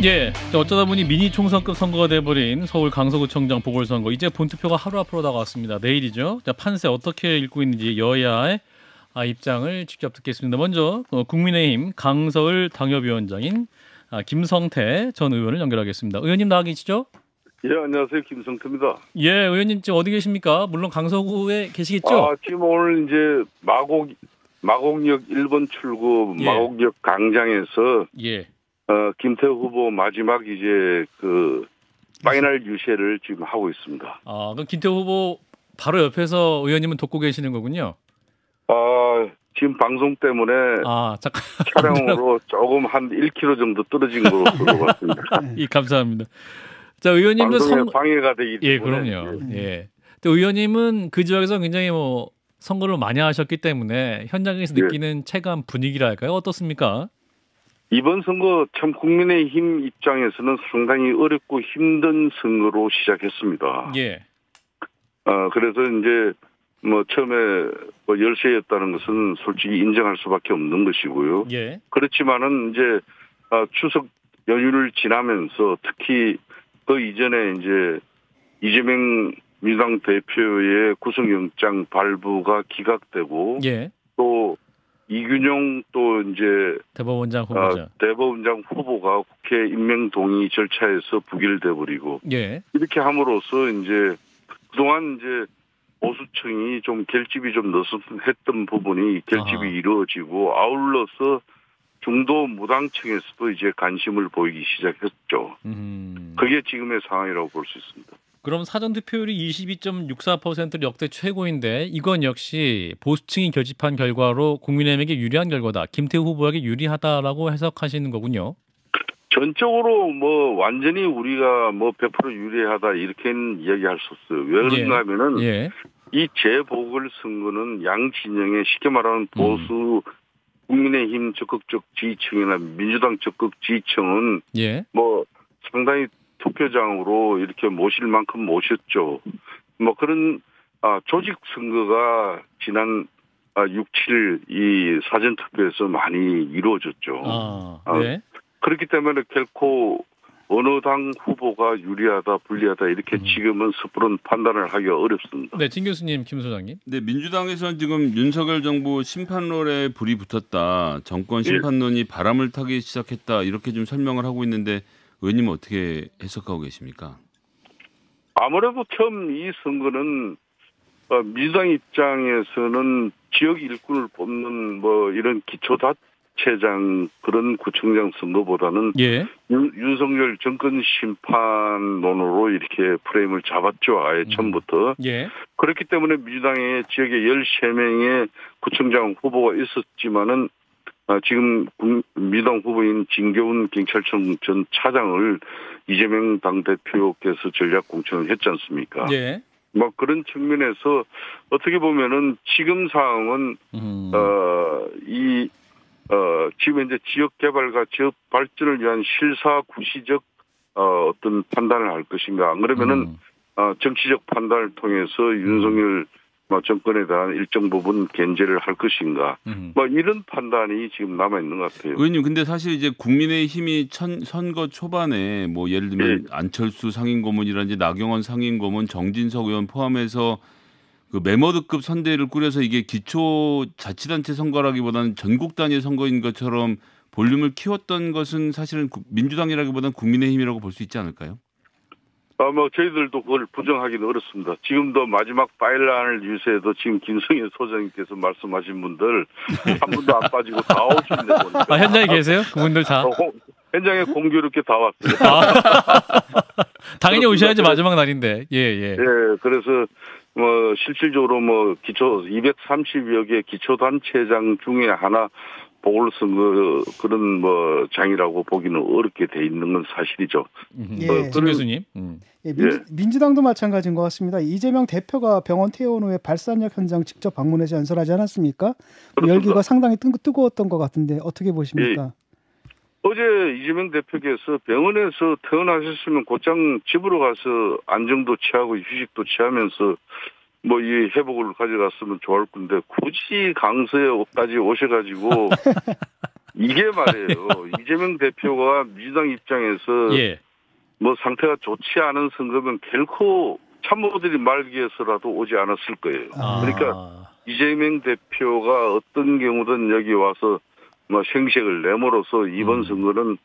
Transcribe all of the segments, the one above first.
예, 어쩌다 보니 미니 총선급 선거가 돼버린 서울 강서구청장 보궐선거 이제 본투표가 하루 앞으로 다가왔습니다. 내일이죠. 자, 판세 어떻게 읽고 있는지 여야의 입장을 직접 듣겠습니다. 먼저 국민의힘 강서을 당협위원장인 김성태 전 의원을 연결하겠습니다. 의원님 나와 계시죠? 예, 안녕하세요. 김성태입니다. 예, 의원님 지금 어디 계십니까? 물론 강서구에 계시겠죠? 지금 오늘 이제 마곡역 1번 출구 예. 마곡역 광장에서 예. 김태호 후보 마지막 이제 그 파이널 유세를 지금 하고 있습니다. 그럼 김태호 후보 바로 옆에서 의원님은 돕고 계시는 거군요. 지금 방송 때문에 잠깐 차량으로 조금 한 1km 정도 떨어진 걸로 들어봤습니다. 감사합니다. 자, 의원님도 방해가 되기 때문에. 예, 그럼요. 예. 또 의원님은 그 지역에서 굉장히 선거를 많이 하셨기 때문에 현장에서 느끼는 체감 분위기랄까요? 어떻습니까? 이번 선거 참 국민의힘 입장에서는 상당히 어렵고 힘든 선거로 시작했습니다. 예. 그래서 이제 처음에 열세였다는 것은 솔직히 인정할 수밖에 없는 것이고요. 예. 그렇지만은 이제 추석 연휴를 지나면서 특히 그 이전에 이제 이재명 민주당 대표의 구속영장 발부가 기각되고 또 이균용 또 이제 대법원장 후보가 국회 임명 동의 절차에서 부결돼 버리고 이렇게 함으로써 이제 그동안 이제 보수층이 좀 결집이 좀 느슨했던 부분이 결집이 이루어지고 아울러서 중도 무당층에서도 이제 관심을 보이기 시작했죠. 그게 지금의 상황이라고 볼 수 있습니다. 그럼 사전 투표율이 22.64%를 역대 최고인데 이건 역시 보수층이 결집한 결과로 국민의힘에게 유리한 결과다. 김태우 후보에게 유리하다라고 해석하시는 거군요. 전적으로 완전히 우리가 100% 유리하다 이렇게는 이야기할 수 없어요. 왜 그런가 하면은 이 재보궐선거는 양 진영의 쉽게 말하면 보수 국민의힘 적극적 지지층이나 민주당 적극 지지층은 상당히 투표장으로 이렇게 모실 만큼 모셨죠. 그런 조직 선거가 지난 6, 7 이 사전 투표에서 많이 이루어졌죠. 그렇기 때문에 결코 어느 당 후보가 유리하다 불리하다 이렇게 지금은 섣부른 판단을 하기가 어렵습니다. 네, 진 교수님, 김 소장님. 네, 민주당에서는 지금 윤석열 정부 심판론에 불이 붙었다. 정권 심판론이 바람을 타기 시작했다. 이렇게 좀 설명을 하고 있는데 의원님은 어떻게 해석하고 계십니까? 아무래도 처음 이 선거는 민주당 입장에서는 지역 일꾼을 뽑는 이런 기초자치장 그런 구청장 선거보다는 윤석열 정권 심판론으로 이렇게 프레임을 잡았죠. 아예 처음부터. 그렇기 때문에 민주당의 지역에 13명의 구청장 후보가 있었지만은 지금 민주당 후보인 진교훈 경찰청 전 차장을 이재명 당대표께서 전략 공천을 했지 않습니까? 그런 측면에서 어떻게 보면은 지금 상황은 지금 현재 지역 개발과 지역 발전을 위한 실사구시적 어떤 판단을 할 것인가? 안 그러면은 정치적 판단을 통해서 윤석열 정권에 대한 일정 부분 견제를 할 것인가? 이런 판단이 지금 남아 있는 것 같아요. 의원님, 근데 사실 이제 국민의힘이 선거 초반에 예를 들면 안철수 상임고문이라든지 나경원 상임고문, 정진석 의원 포함해서 그 메머드급 선대를 꾸려서 이게 기초자치단체 선거라기보다는 전국 단위 선거인 것처럼 볼륨을 키웠던 것은 사실은 민주당이라기보다는 국민의힘이라고 볼 수 있지 않을까요? 저희들도 그걸 부정하기는 어렵습니다. 지금도 마지막 파이널 유세에도 지금 김성현 소장님께서 말씀하신 분들 한 분도 안 빠지고 다 오시는데 보니까. 현장에 계세요? 그분들 다? 현장에 공교롭게 다 왔어요. 당연히 오셔야지 마지막 날인데. 그래서 실질적으로 기초 230여 개 기초단체장 중에 하나 보궐선거 그런 장이라고 보기는 어렵게 돼 있는 건 사실이죠. 진 교수님. 민주당도 마찬가지인 것 같습니다. 이재명 대표가 병원 퇴원 후에 발산역 현장 직접 방문해서 연설하지 않았습니까? 열기가 상당히 뜨거웠던 것 같은데 어떻게 보십니까? 어제 이재명 대표께서 병원에서 퇴원하셨으면 곧장 집으로 가서 안정도 취하고 휴식도 취하면서 이 회복을 가져갔으면 좋을 건데 굳이 강서에까지 오셔가지고 이게 말이에요. 이재명 대표가 민주당 입장에서 예. 뭐 상태가 좋지 않은 선거면 결코 참모들이 말기에서라도 오지 않았을 거예요. 그러니까 이재명 대표가 어떤 경우든 여기 와서 뭐 생색을 내므로써 이번 선거는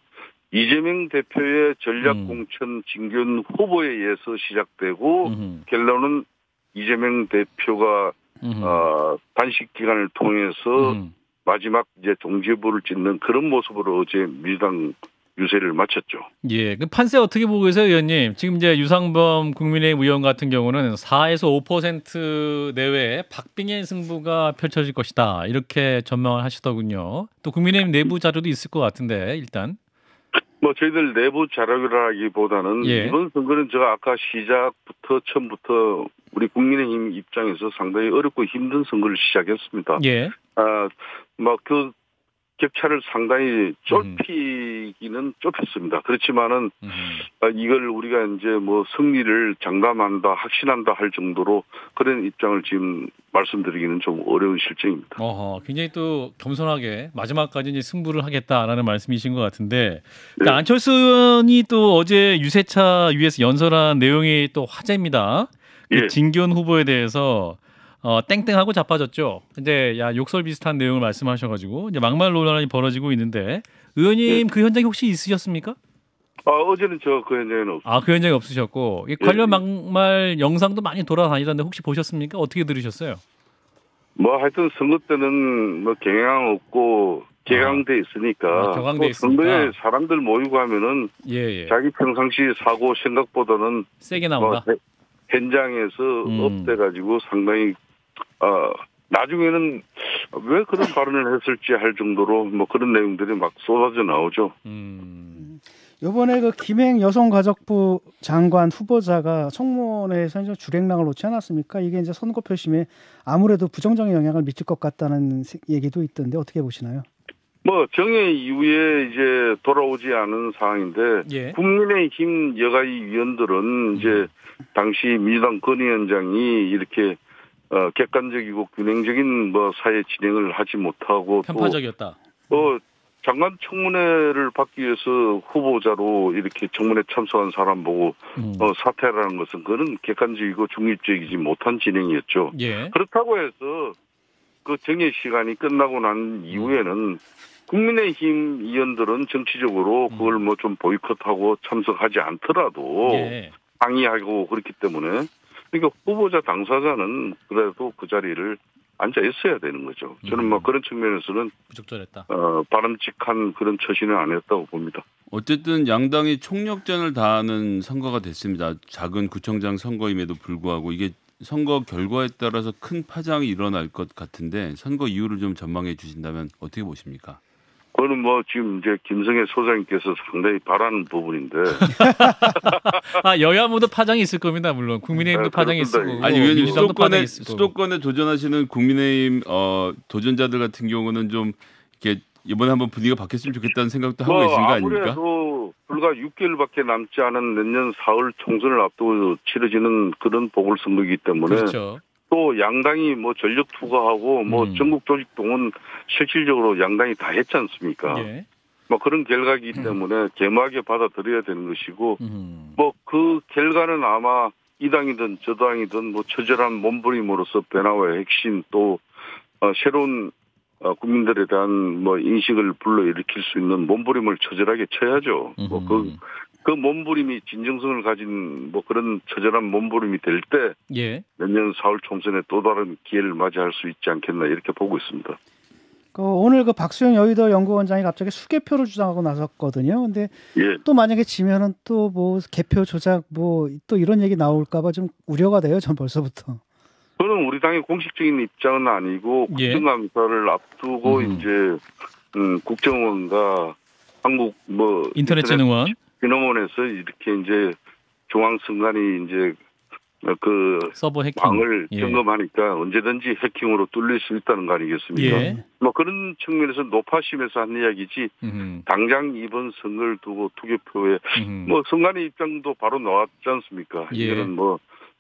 이재명 대표의 전략공천 진균 후보에 의해서 시작되고 결론은 이재명 대표가 단식 기간을 통해서 마지막 이제 종지부를 찍는 그런 모습으로 어제 민주당 유세를 마쳤죠. 예, 그 판세 어떻게 보고 계세요, 의원님? 지금 이제 유상범 국민의힘 의원 같은 경우는 4에서 5% 내외의 박빙의 승부가 펼쳐질 것이다 이렇게 전망을 하시더군요. 또 국민의힘 내부 자료도 있을 것 같은데 일단. 뭐 저희들 내부 자료라기보다는 이번 선거는 제가 아까 시작부터 처음부터 우리 국민의힘 입장에서 상당히 어렵고 힘든 선거를 시작했습니다. 예. 뭐 그 격차를 상당히 좁히기는 좁혔습니다. 그렇지만은 이걸 우리가 이제 뭐 승리를 장담한다, 확신한다 할 정도로 그런 입장을 지금 말씀드리기는 좀 어려운 실정입니다. 굉장히 또 겸손하게 마지막까지 이제 승부를 하겠다라는 말씀이신 것 같은데 네. 안철수 의원이 또 어제 유세차 위에서 연설한 내용이 또 화제입니다. 그 진기현 후보에 대해서 땡땡하고 자빠졌죠. 근데 욕설 비슷한 내용을 말씀하셔가지고 이제 막말 논란이 벌어지고 있는데 의원님 그 현장에 혹시 있으셨습니까? 어제는 저 그 현장에는 없어요. 그 현장에 없으셨고 관련 막말 영상도 많이 돌아다니던데 혹시 보셨습니까? 어떻게 들으셨어요? 뭐 하여튼 선거 때는 뭐 경향 없고 개강돼 있으니까 격앙돼 있으니까 선거에 사람들 모이고 하면은 자기 평상시 사고 생각보다는 세게 나온다. 현장에서 업돼가지고 상당히 나중에는 왜 그런 발언을 했을지 할 정도로 뭐 그런 내용들이 막 쏟아져 나오죠. 이번에 그 김행 여성가족부 장관 후보자가 청문회에서 주랭랑을 놓지 않았습니까? 이게 이제 선거 표심에 아무래도 부정적인 영향을 미칠 것 같다는 얘기도 있던데 어떻게 보시나요? 뭐 정해 이후에 이제 돌아오지 않은 상황인데 국민의힘 여가위 위원들은 이제 당시 민주당 건의위원장이 이렇게 객관적이고 균형적인 뭐 사회 진행을 하지 못하고 편파적이었다. 또 장관 청문회를 받기 위해서 후보자로 이렇게 청문회 참석한 사람 보고 사퇴라는 것은 그는 객관적이고 중립적이지 못한 진행이었죠. 그렇다고 해서 그 정해 시간이 끝나고 난 이후에는 국민의힘 의원들은 정치적으로 그걸 뭐 좀 보이콧하고 참석하지 않더라도 항의하고 그렇기 때문에 그러니까 후보자 당사자는 그래도 그 자리를 앉아 있어야 되는 거죠. 저는 뭐 그런 측면에서는 부적절했다. 바람직한 그런 처신은 아니었다고 봅니다. 어쨌든 양당이 총력전을 다하는 선거가 됐습니다. 작은 구청장 선거임에도 불구하고 이게 선거 결과에 따라서 큰 파장이 일어날 것 같은데 선거 이유를 좀 전망해 주신다면 어떻게 보십니까? 그거는 뭐 지금 이제 김성애 소장님께서 상당히 바라는 부분인데. 여야모두 파장이 있을 겁니다. 물론 국민의힘도 파장이 있을 거고. 아니 의원님 수도권에 도전하시는 국민의힘 도전자들 같은 경우는 좀 이렇게 이번에 한번 분위기가 바뀌었으면 좋겠다는 생각도 하고 계신 거 아닙니까? 아무래도 불과 6개월밖에 남지 않은 내년 4월 총선을 앞두고 치러지는 그런 보궐선거이기 때문에. 그렇죠. 또 양당이 뭐 전력 투과하고 뭐 전국 조직 동원 실질적으로 양당이 다 했지 않습니까? 뭐 그런 결과이기 때문에 개막에 받아들여야 되는 것이고 뭐 그 결과는 아마 이 당이든 저 당이든 뭐 처절한 몸부림으로써 변화와 혁신 또 새로운 국민들에 대한 뭐 인식을 불러일으킬 수 있는 몸부림을 처절하게 쳐야죠. 뭐 그 몸부림이 진정성을 가진 뭐 그런 처절한 몸부림이 될 때 내년 4월 총선에 또 다른 기회를 맞이할 수 있지 않겠나 이렇게 보고 있습니다. 오늘 그 박수영 여의도 연구원장이 갑자기 수개표를 주장하고 나섰거든요. 근데 또 만약에 지면은 또 뭐 개표 조작 뭐 또 이런 얘기 나올까봐 좀 우려가 돼요. 전 벌써부터. 저는 우리 당의 공식적인 입장은 아니고 국정감사를 앞두고 이제 국정원과 한국 뭐 인터넷진흥원 진흥원에서 이렇게 이제 중앙선관위 이제 그 서버 해킹 방을 점검하니까 언제든지 해킹으로 뚫릴 수 있다는 거 아니겠습니까? 뭐 그런 측면에서 높아심에서 한 이야기지 당장 이번 선거를 두고 투개표에 뭐 선관위 입장도 바로 나왔지 않습니까? 이거는 뭐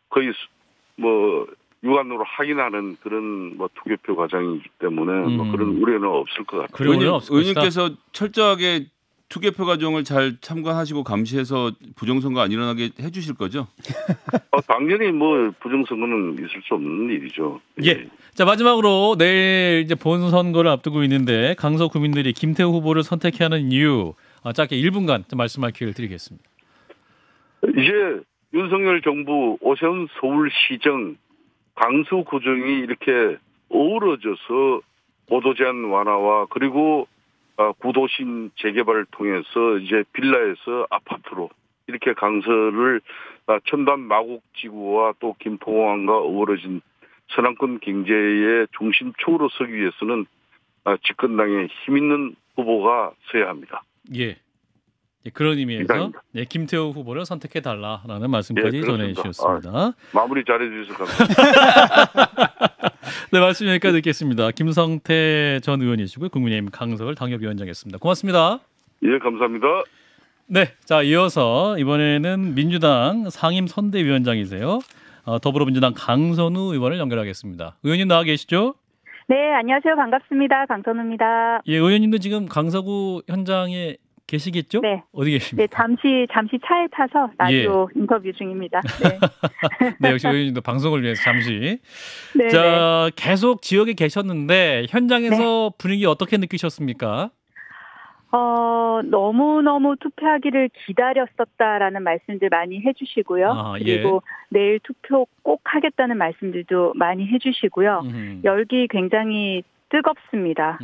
거의 뭐 육안으로 확인하는 그런 뭐 투개표 과정이기 때문에 뭐 그런 우려는 없을 것 같아요. 의원님께서 철저하게 투개표 과정을 잘 참관하시고 감시해서 부정선거 안 일어나게 해주실 거죠? 당연히 뭐 부정선거는 있을 수 없는 일이죠. 예. 자, 마지막으로 내일 이제 본선거를 앞두고 있는데 강서 구민들이 김태우 후보를 선택해야 하는 이유 짧게 1분간 말씀할 기회를 드리겠습니다. 이제 윤석열 정부 오세훈 서울시정 강서구청이 이렇게 어우러져서 보도 제한 완화와 그리고 구도심 재개발을 통해서 이제 빌라에서 아파트로 이렇게 강서를 첨단 마곡지구와 또 김포공항과 어우러진 서남권 경제의 중심축으로 서기 위해서는 집권당에 힘 있는 후보가 서야 합니다. 예. 그런 의미에서 김태우 후보를 선택해달라라는 말씀까지 전해주셨습니다. 마무리 잘해주셔서 감사합니다. 네, 말씀 여기까지 듣겠습니다. 김성태 전 의원이시고요. 국민의힘 강서울 당협위원장이었습니다. 고맙습니다. 예, 감사합니다. 네, 자 이어서 이번에는 민주당 상임선대위원장이세요. 더불어민주당 강선우 의원을 연결하겠습니다. 의원님 나와 계시죠? 네, 안녕하세요. 반갑습니다. 강선우입니다. 예, 의원님도 지금 강서구 현장에 계시겠죠? 네. 어디 계십니까? 네, 잠시 차에 타서 라디오 인터뷰 중입니다. 네. 네, 역시 의원님도 방송을 위해서 잠시. 네. 자, 계속 지역에 계셨는데 현장에서 분위기 어떻게 느끼셨습니까? 너무너무 투표하기를 기다렸었다라는 말씀들 많이 해주시고요. 그리고 내일 투표 꼭 하겠다는 말씀들도 많이 해주시고요. 열기 굉장히 뜨겁습니다.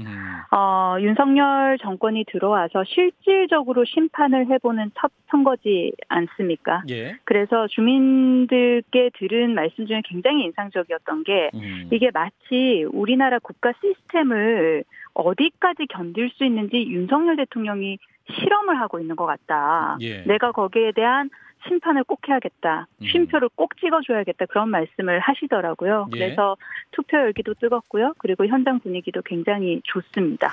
윤석열 정권이 들어와서 실질적으로 심판을 해보는 첫 선거지 않습니까? 예. 그래서 주민들께 들은 말씀 중에 굉장히 인상적이었던 게 이게 마치 우리나라 국가 시스템을 어디까지 견딜 수 있는지 윤석열 대통령이 실험을 하고 있는 것 같다. 예. 내가 거기에 대한 심판을 꼭 해야겠다. 쉼표를 꼭 찍어줘야겠다. 그런 말씀을 하시더라고요. 예. 그래서 투표 열기도 뜨겁고요. 그리고 현장 분위기도 굉장히 좋습니다.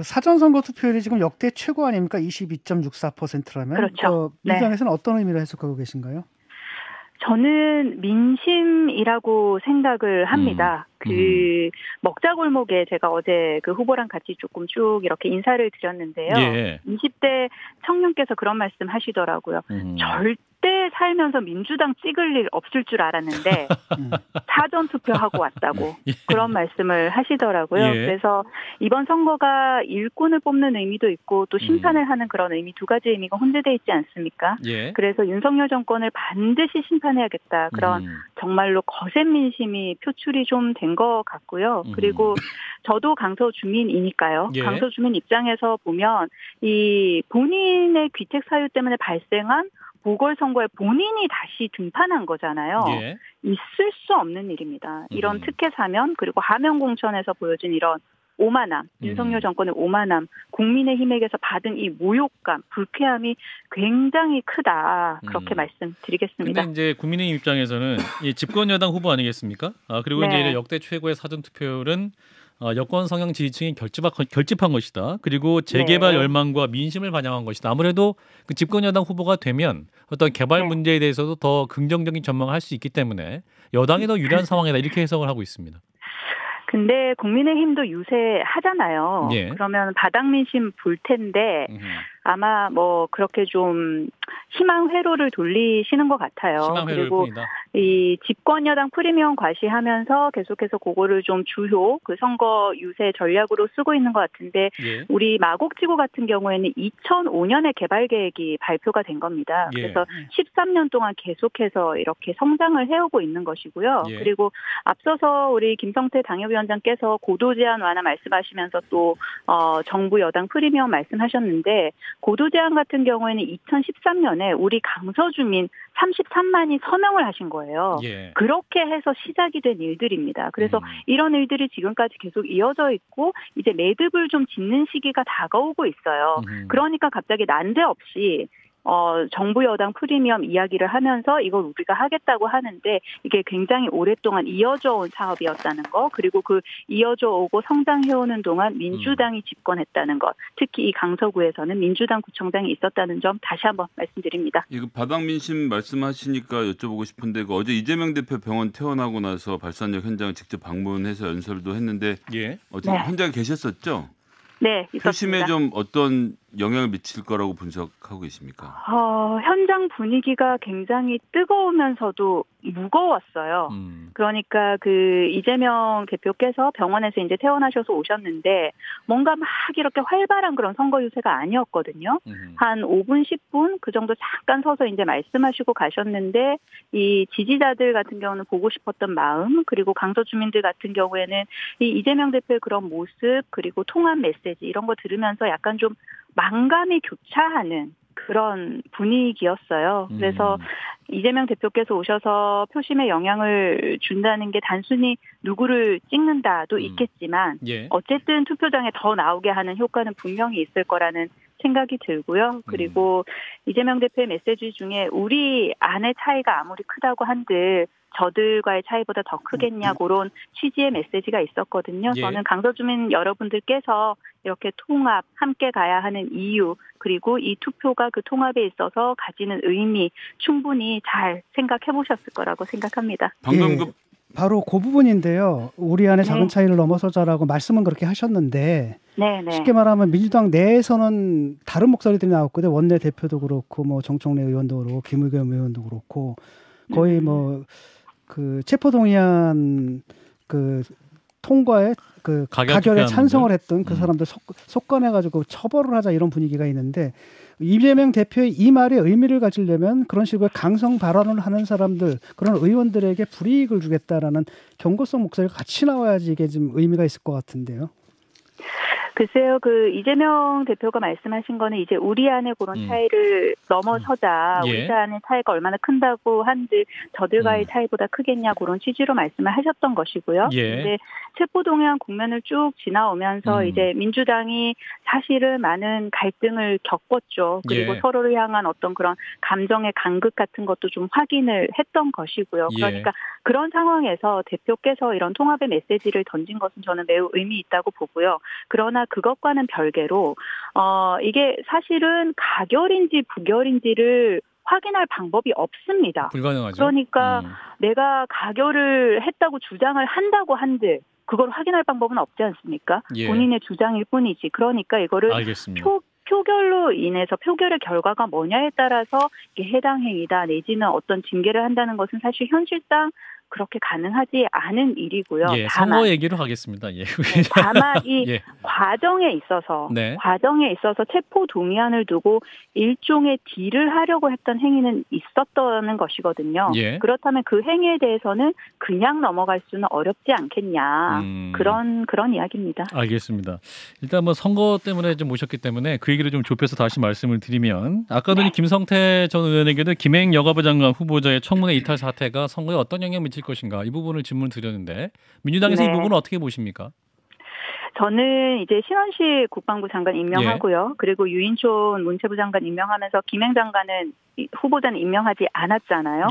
사전선거 투표율이 지금 역대 최고 아닙니까? 22.64%라면. 그렇죠. 민주당에서는 어떤 의미로 해석하고 계신가요? 저는 민심이라고 생각을 합니다. 먹자골목에 제가 어제 그 후보랑 같이 조금 쭉 이렇게 인사를 드렸는데요. 예. 20대 청년께서 그런 말씀 하시더라고요. 절대 살면서 민주당 찍을 일 없을 줄 알았는데 사전 투표하고 왔다고 그런 말씀을 하시더라고요. 예. 그래서 이번 선거가 일꾼을 뽑는 의미도 있고 또 심판을 하는 그런 의미 두 가지 의미가 혼재되어 있지 않습니까? 예. 그래서 윤석열 정권을 반드시 심판해야겠다. 그런 정말로 거센 민심이 표출이 좀 된 것 같고요. 그리고 저도 강서 주민이니까요. 예. 강서 주민 입장에서 보면 이 본인의 귀책 사유 때문에 발생한 보궐선거에 본인이 다시 등판한 거잖아요. 예. 있을 수 없는 일입니다. 이런 특혜 사면 그리고 하명 공천에서 보여준 이런 오만함, 윤석열 정권의 오만함, 국민의힘에게서 받은 이 모욕감, 불쾌함이 굉장히 크다. 그렇게 말씀드리겠습니다. 근데 이제 국민의힘 입장에서는 이 집권 여당 후보 아니겠습니까? 그리고 이제 역대 최고의 사전 투표율은 여권 성향 지지층이 결집한 것이다. 그리고 재개발 열망과 민심을 반영한 것이다. 아무래도 그 집권 여당 후보가 되면 어떤 개발 문제에 대해서도 더 긍정적인 전망을 할 수 있기 때문에 여당이 더 유리한 상황이다. 이렇게 해석을 하고 있습니다. 근데 국민의힘도 유세하잖아요. 예. 그러면 바닥 민심 볼 텐데 아마 뭐 그렇게 좀 희망 회로를 돌리시는 것 같아요. 희망 회로일 그리고 뿐이다. 이 집권 여당 프리미엄 과시하면서 계속해서 그거를 좀 주요 그 선거 유세 전략으로 쓰고 있는 것 같은데 예. 우리 마곡지구 같은 경우에는 2005년에 개발 계획이 발표가 된 겁니다. 예. 그래서 13년 동안 계속해서 이렇게 성장을 해오고 있는 것이고요. 예. 그리고 앞서서 우리 김성태 당협위원장께서 고도 제한 완화 말씀하시면서 또 정부 여당 프리미엄 말씀하셨는데 고도 제한 같은 경우에는 2013년에 우리 강서 주민 33만이 서명을 하신 거예요. 예. 그렇게 해서 시작이 된 일들입니다. 그래서 이런 일들이 지금까지 계속 이어져 있고 이제 매듭을 좀 짓는 시기가 다가오고 있어요. 그러니까 갑자기 난데없이 정부 여당 프리미엄 이야기를 하면서 이걸 우리가 하겠다고 하는데 이게 굉장히 오랫동안 이어져 온 사업이었다는 거, 그리고 그 이어져 오고 성장해오는 동안 민주당이 집권했다는 것, 특히 이 강서구에서는 민주당 구청장이 있었다는 점 다시 한번 말씀드립니다. 이거 바닥 민심 말씀하시니까 여쭤보고 싶은데 어제 이재명 대표 병원 퇴원하고 나서 발산역 현장을 직접 방문해서 연설도 했는데 어제 현장에 계셨었죠? 네, 있었습니다. 표심에 좀 어떤 영향을 미칠 거라고 분석하고 계십니까? 현장 분위기가 굉장히 뜨거우면서도 무거웠어요. 그러니까 그 이재명 대표께서 병원에서 이제 퇴원하셔서 오셨는데 뭔가 막 이렇게 활발한 그런 선거 유세가 아니었거든요. 한 5분, 10분 그 정도 잠깐 서서 이제 말씀하시고 가셨는데 이 지지자들 같은 경우는 보고 싶었던 마음, 그리고 강서 주민들 같은 경우에는 이 이재명 대표의 그런 모습, 그리고 통합 메시지 이런 거 들으면서 약간 좀 만감이 교차하는 그런 분위기였어요. 그래서 이재명 대표께서 오셔서 표심에 영향을 준다는 게 단순히 누구를 찍는다도 있겠지만 어쨌든 투표장에 더 나오게 하는 효과는 분명히 있을 거라는 생각이 들고요. 그리고 이재명 대표의 메시지 중에 우리 안의 차이가 아무리 크다고 한들 저들과의 차이보다 더 크겠냐, 그런 취지의 메시지가 있었거든요. 저는 강서 주민 여러분들께서 이렇게 통합, 함께 가야 하는 이유, 그리고 이 투표가 그 통합에 있어서 가지는 의미 충분히 잘 생각해 보셨을 거라고 생각합니다. 방금 바로 그 부분인데요. 우리 안에 작은 차이를 넘어서자라고 말씀은 그렇게 하셨는데 쉽게 말하면 민주당 내에서는 다른 목소리들이 나왔거든요. 원내 대표도 그렇고 뭐 정청래 의원도 그렇고 김의겸 의원도 그렇고 거의 뭐 그 체포동의안 그 통과에 그 가결에 찬성을 했던 그 사람들 속건해가지고 처벌을 하자 이런 분위기가 있는데 이재명 대표의 이 말에 의미를 가지려면 그런 식으로 강성 발언을 하는 사람들, 그런 의원들에게 불이익을 주겠다라는 경고성 목소리가 같이 나와야지 이게 좀 의미가 있을 것 같은데요. 글쎄요, 그 이재명 대표가 말씀하신 거는 이제 우리 안에 그런 차이를 넘어서자, 우리 안의 차이가 얼마나 큰다고 한들 저들과의 차이보다 크겠냐, 그런 취지로 말씀을 하셨던 것이고요. 근데 체포동의안 국면을 쭉 지나오면서 이제 민주당이 사실은 많은 갈등을 겪었죠. 그리고 서로를 향한 어떤 그런 감정의 간극 같은 것도 좀 확인을 했던 것이고요. 그러니까 그런 상황에서 대표께서 이런 통합의 메시지를 던진 것은 저는 매우 의미 있다고 보고요. 그러나 그것과는 별개로 이게 사실은 가결인지 부결인지를 확인할 방법이 없습니다. 불가능하죠. 그러니까 내가 가결을 했다고 주장을 한다고 한들 그걸 확인할 방법은 없지 않습니까? 본인의 주장일 뿐이지. 그러니까 이거를 표결로 인해서 표결의 결과가 뭐냐에 따라서 이게 해당 행위다 내지는 어떤 징계를 한다는 것은 사실 현실상 그렇게 가능하지 않은 일이고요. 다만, 선거 얘기로 하겠습니다. 다만 이 과정에 있어서 체포 동의안을 두고 일종의 딜을 하려고 했던 행위는 있었다는 것이거든요. 그렇다면 그 행위에 대해서는 그냥 넘어갈 수는 어렵지 않겠냐. 그런 이야기입니다. 알겠습니다. 일단 뭐 선거 때문에 좀 모셨기 때문에 그 얘기를 좀 좁혀서 다시 말씀을 드리면 아까도 김성태 전 의원에게도 김행 여가부 장관 후보자의 청문회 이탈 사태가 선거에 어떤 영향을 미칠 것인가, 이 부분을 질문을 드렸는데 민주당에서 이 부분은 어떻게 보십니까? 저는 이제 신원식 국방부 장관 임명하고요. 그리고 유인촌 문체부 장관 임명하면서 김행 장관은 후보자는 임명하지 않았잖아요.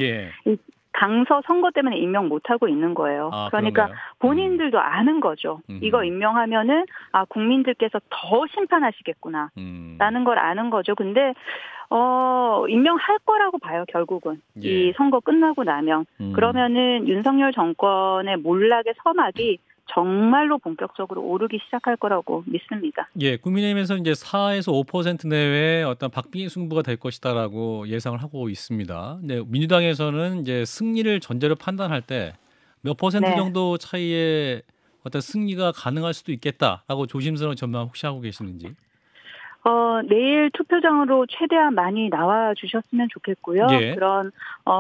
강서 선거 때문에 임명 못하고 있는 거예요. 그러니까 본인들도 아는 거죠. 이거 임명하면은 국민들께서 더 심판하시겠구나 라는 걸 아는 거죠. 근데 임명할 거라고 봐요, 결국은. 이 선거 끝나고 나면. 그러면은 윤석열 정권의 몰락의 서막이 정말로 본격적으로 오르기 시작할 거라고 믿습니다. 국민의힘에서 이제 4에서 5% 내외의 어떤 박빙의 승부가 될 것이다라고 예상을 하고 있습니다. 근데 민주당에서는 이제 승리를 전제로 판단할 때 몇 퍼센트 정도 차이의 어떤 승리가 가능할 수도 있겠다라고 조심스러운 전망 혹시 하고 계시는지? 내일 투표장으로 최대한 많이 나와 주셨으면 좋겠고요. 그런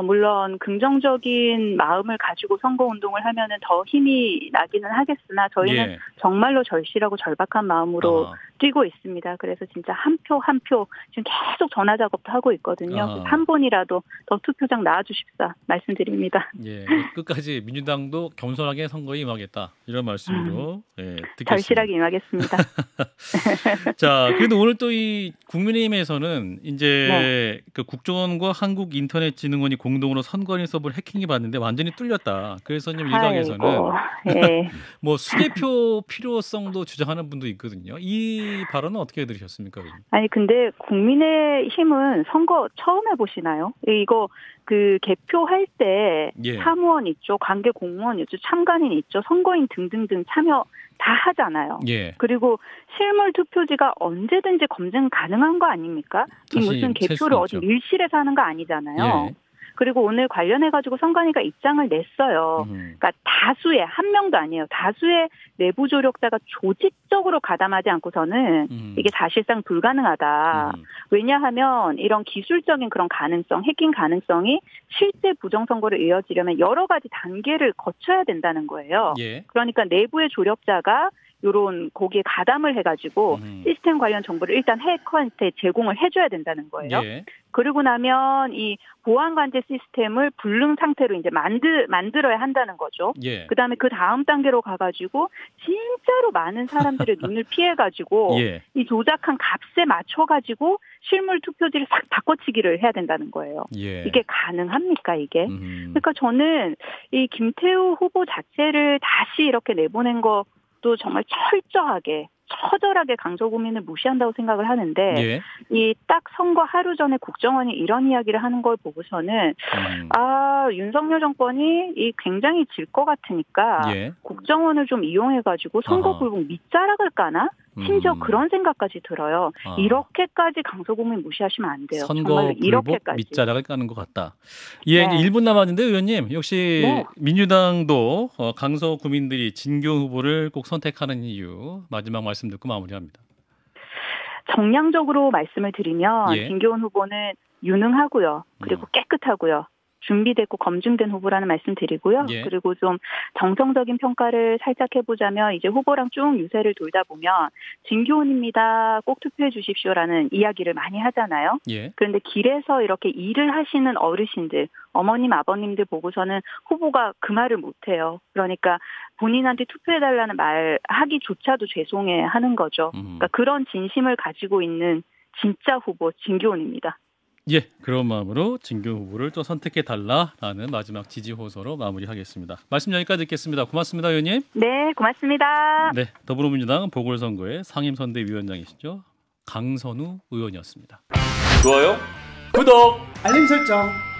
물론 긍정적인 마음을 가지고 선거 운동을 하면은 더 힘이 나기는 하겠으나 저희는 정말로 절실하고 절박한 마음으로 뛰고 있습니다. 그래서 진짜 한 표 한 표 지금 계속 전화 작업도 하고 있거든요. 그래서 한 분이라도 더 투표장 나와주십사 말씀드립니다. 예, 끝까지 민주당도 겸손하게 선거에 임하겠다 이런 말씀으로 예, 듣겠습니다. 절실하게 임하겠습니다. 자, 그래도 오늘 또 이 국민의힘에서는 이제 그 국정원과 한국인터넷진흥원이 공동으로 선거인 서버를 해킹해 봤는데 완전히 뚫렸다. 그래서 일각에서는 예. 뭐 수개표 필요성도 주장하는 분도 있거든요. 이 발언은 어떻게 들으셨습니까? 아니 근데 국민의힘은 선거 처음 해보시나요? 이거 그 개표할 때 사무원 있죠, 관계 공무원 있죠, 참관인 있죠, 선거인 등등등 참여 다 하잖아요. 예. 그리고 실물 투표지가 언제든지 검증 가능한 거 아닙니까? 이 무슨 개표를 어디 밀실에서 하는 거 아니잖아요. 예. 그리고 오늘 관련해가지고 선관위가 입장을 냈어요. 그러니까 다수의, 한 명도 아니에요. 다수의 내부 조력자가 조직적으로 가담하지 않고서는 이게 사실상 불가능하다. 왜냐하면 이런 기술적인 그런 가능성, 해킹 가능성이 실제 부정선거를 이어지려면 여러 가지 단계를 거쳐야 된다는 거예요. 예. 그러니까 내부의 조력자가 요런 거기에 가담을 해가지고 시스템 관련 정보를 일단 해커한테 제공을 해줘야 된다는 거예요. 예. 그러고 나면 이 보안관제 시스템을 불능 상태로 이제 만들어야 한다는 거죠. 예. 그다음에 그 다음 단계로 가가지고 진짜로 많은 사람들의 눈을 피해가지고 예. 이 조작한 값에 맞춰가지고 실물 투표지를 싹 바꿔치기를 해야 된다는 거예요. 예. 이게 가능합니까 이게? 그러니까 저는 이 김태우 후보 자체를 다시 이렇게 내보낸 거 또 정말 처절하게 강서구민을 무시한다고 생각을 하는데 예. 이 딱 선거 하루 전에 국정원이 이런 이야기를 하는 걸 보고서는 윤석열 정권이 이 굉장히 질 것 같으니까 예. 국정원을 좀 이용해가지고 선거 불복 밑자락을 까나? 심지어 그런 생각까지 들어요. 이렇게까지 강서구민 무시하시면 안 돼요. 선거 불복 밑자락을 까는 것 같다. 예, 네. 이제 1분 남았는데 의원님 역시 네. 민주당도 강서구민들이 진교훈 후보를 꼭 선택하는 이유 마지막 말씀 듣고 마무리합니다. 정량적으로 말씀을 드리면 예. 진교훈 후보는 유능하고요. 그리고 깨끗하고요. 준비됐고 검증된 후보라는 말씀 드리고요. 예. 그리고 좀 정성적인 평가를 살짝 해보자면 이제 후보랑 쭉 유세를 돌다 보면 진교훈입니다. 꼭 투표해 주십시오라는 이야기를 많이 하잖아요. 예. 그런데 길에서 이렇게 일을 하시는 어르신들, 어머님, 아버님들 보고서는 후보가 그 말을 못해요. 그러니까 본인한테 투표해달라는 말 하기조차도 죄송해 하는 거죠. 그러니까 그런 진심을 가지고 있는 진짜 후보 진교훈입니다. 예, 그런 마음으로 진교훈 후보를 또 선택해달라라는 마지막 지지 호소로 마무리하겠습니다. 말씀 여기까지 듣겠습니다. 고맙습니다, 의원님. 네, 고맙습니다. 네, 더불어민주당 보궐선거의 상임선대위원장이시죠. 강선우 의원이었습니다. 좋아요, 구독, 알림 설정.